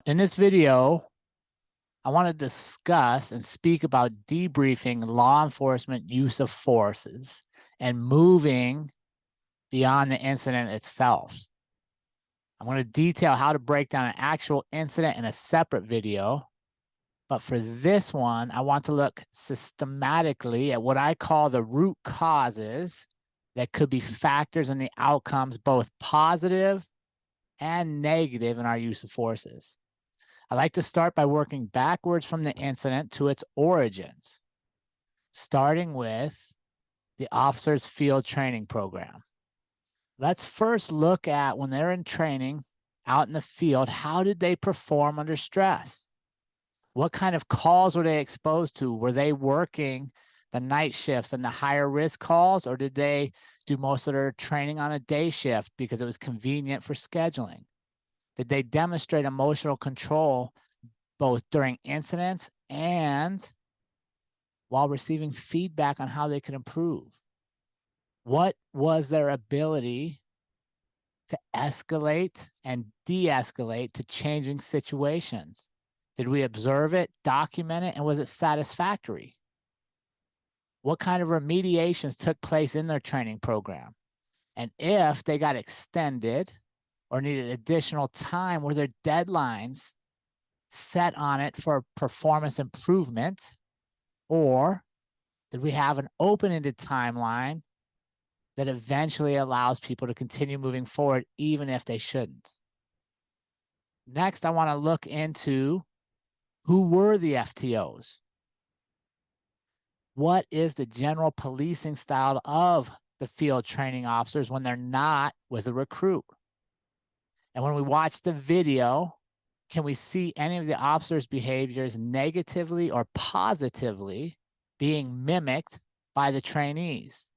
In this video, I want to discuss and speak about debriefing law enforcement use of forces and moving beyond the incident itself. I'm going to detail how to break down an actual incident in a separate video. But for this one, I want to look systematically at what I call the root causes that could be factors in the outcomes, both positive and negative, in our use of forces. I like to start by working backwards from the incident to its origins, starting with the officer's field training program. Let's first look at when they're in training out in the field, how did they perform under stress? What kind of calls were they exposed to? Were they working the night shifts and the higher risk calls, or did they do most of their training on a day shift because it was convenient for scheduling? Did they demonstrate emotional control both during incidents and while receiving feedback on how they could improve? What was their ability to escalate and de-escalate to changing situations? Did we observe it, document it, and was it satisfactory? What kind of remediations took place in their training program? And if they got extended or needed additional time, were there deadlines set on it for performance improvement? Or did we have an open-ended timeline that eventually allows people to continue moving forward even if they shouldn't? Next, I want to look into who were the FTOs? What is the general policing style of the field training officers when they're not with a recruit? And when we watch the video, can we see any of the officers' behaviors negatively or positively being mimicked by the trainees?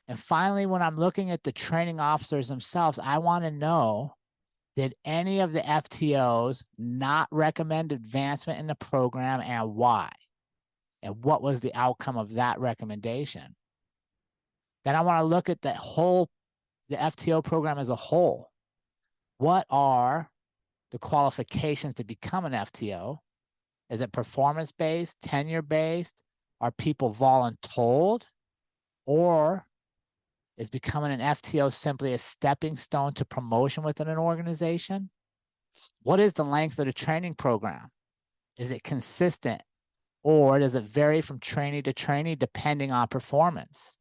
And finally, when I'm looking at the training officers themselves, I want to know, did any of the FTOs not recommend advancement in the program, and why? And what was the outcome of that recommendation? Then I want to look at the FTO program as a whole. What are the qualifications to become an FTO? Is it performance-based, tenure-based? Are people voluntold? Or is becoming an FTO simply a stepping stone to promotion within an organization? What is the length of the training program? Is it consistent, or does it vary from trainee to trainee depending on performance?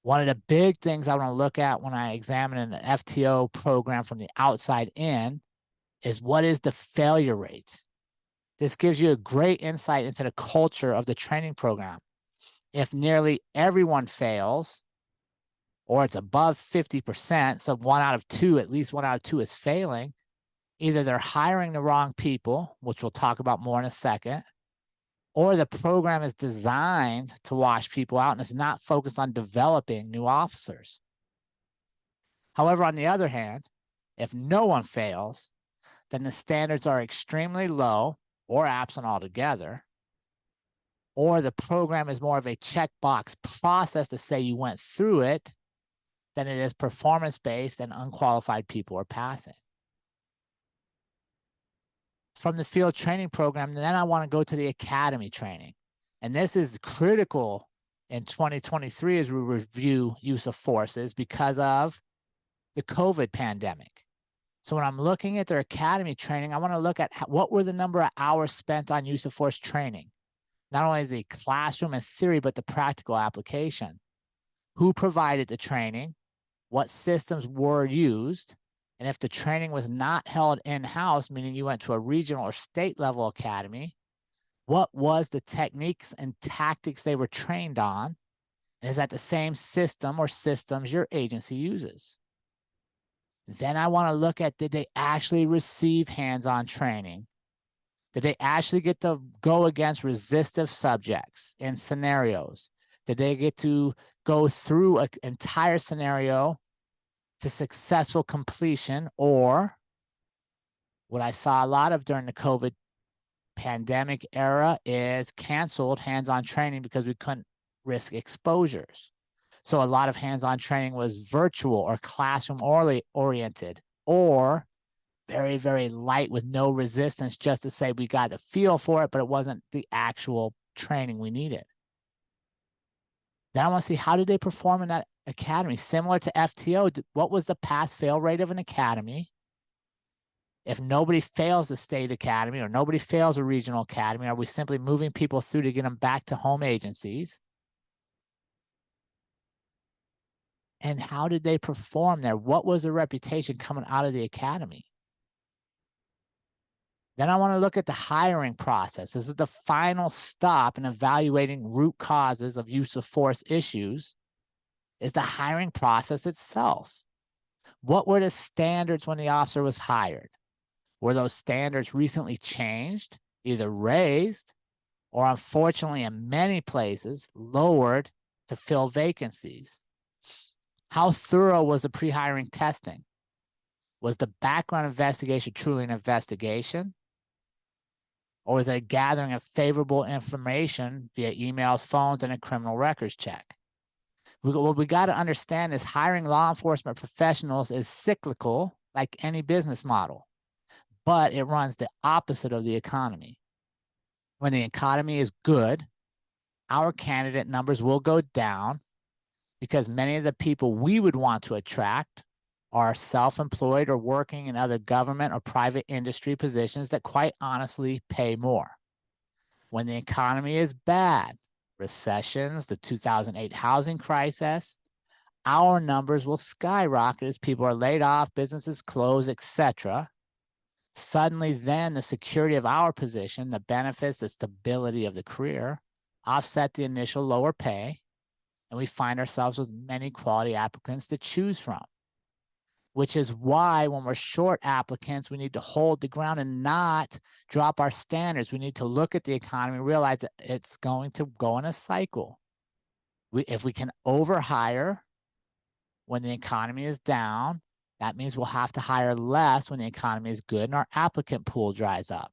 One of the big things I want to look at when I examine an FTO program from the outside in is, what is the failure rate? This gives you a great insight into the culture of the training program. If nearly everyone fails, or it's above 50%, so 1 out of 2, at least 1 out of 2 is failing, either they're hiring the wrong people, which we'll talk about more in a second, or the program is designed to wash people out and it's not focused on developing new officers. However, on the other hand, if no one fails, then the standards are extremely low or absent altogether, or the program is more of a checkbox process to say you went through it than it is performance-based and unqualified people are passing. From the field training program, then I want to go to the academy training. And this is critical in 2023 as we review use of forces because of the COVID pandemic. So when I'm looking at their academy training, I want to look at what were the number of hours spent on use of force training. Not only the classroom and theory, but the practical application. Who provided the training? What systems were used? And if the training was not held in-house, meaning you went to a regional or state level academy, what was the techniques and tactics they were trained on? And is that the same system or systems your agency uses? Then I want to look at, did they actually receive hands-on training? Did they actually get to go against resistive subjects in scenarios? Did they get to go through an entire scenario to successful completion? Or what I saw a lot of during the COVID pandemic era is canceled hands-on training because we couldn't risk exposures. So a lot of hands-on training was virtual or classroom oriented, or very, very light with no resistance, just to say we got the feel for it, but it wasn't the actual training we needed. Then I want to see, how did they perform in that academy? Similar to FTO, what was the pass-fail rate of an academy? If nobody fails the state academy or nobody fails a regional academy, are we simply moving people through to get them back to home agencies? And how did they perform there? What was the reputation coming out of the academy? Then I want to look at the hiring process. This is the final stop in evaluating root causes of use of force issues, is the hiring process itself. What were the standards when the officer was hired? Were those standards recently changed, either raised, or unfortunately in many places lowered to fill vacancies? How thorough was the pre-hiring testing? Was the background investigation truly an investigation? Or was it a gathering of favorable information via emails, phones, and a criminal records check? What we got to understand is hiring law enforcement professionals is cyclical, like any business model, but it runs the opposite of the economy. When the economy is good, our candidate numbers will go down because many of the people we would want to attract are self-employed or working in other government or private industry positions that quite honestly pay more. When the economy is bad, recessions, the 2008 housing crisis, our numbers will skyrocket as people are laid off, businesses close, etc. Suddenly, then the security of our position, the benefits, the stability of the career offset the initial lower pay, and we find ourselves with many quality applicants to choose from. Which is why when we're short applicants, we need to hold the ground and not drop our standards. We need to look at the economy and realize that it's going to go in a cycle. If we can overhire when the economy is down, that means we'll have to hire less when the economy is good and our applicant pool dries up.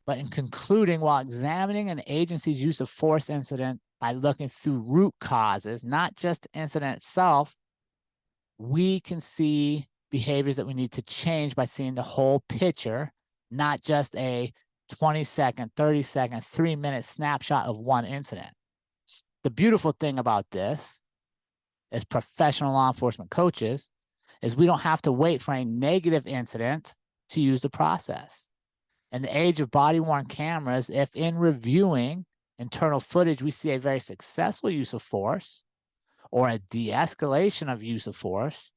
But in concluding, while examining an agency's use of force incident by looking through root causes, not just the incident itself, we can see behaviors that we need to change by seeing the whole picture, not just a 20-second, 30-second, 3-minute snapshot of one incident. The beautiful thing about this, as professional law enforcement coaches, is we don't have to wait for a negative incident to use the process. In the age of body-worn cameras, if in reviewing internal footage we see a very successful use of force, or a de-escalation of use of force,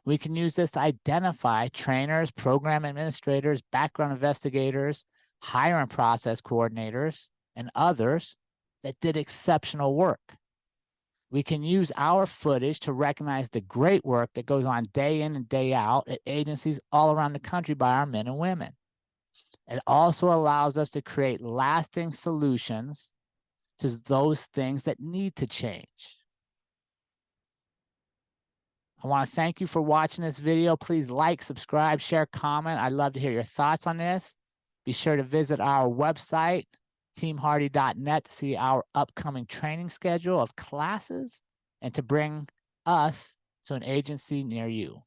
we can use this to identify trainers, program administrators, background investigators, hiring process coordinators, and others that did exceptional work. We can use our footage to recognize the great work that goes on day in and day out at agencies all around the country by our men and women. It also allows us to create lasting solutions to those things that need to change. I want to thank you for watching this video. Please like, subscribe, share, comment. I'd love to hear your thoughts on this. Be sure to visit our website, teamhardy.net, to see our upcoming training schedule of classes and to bring us to an agency near you.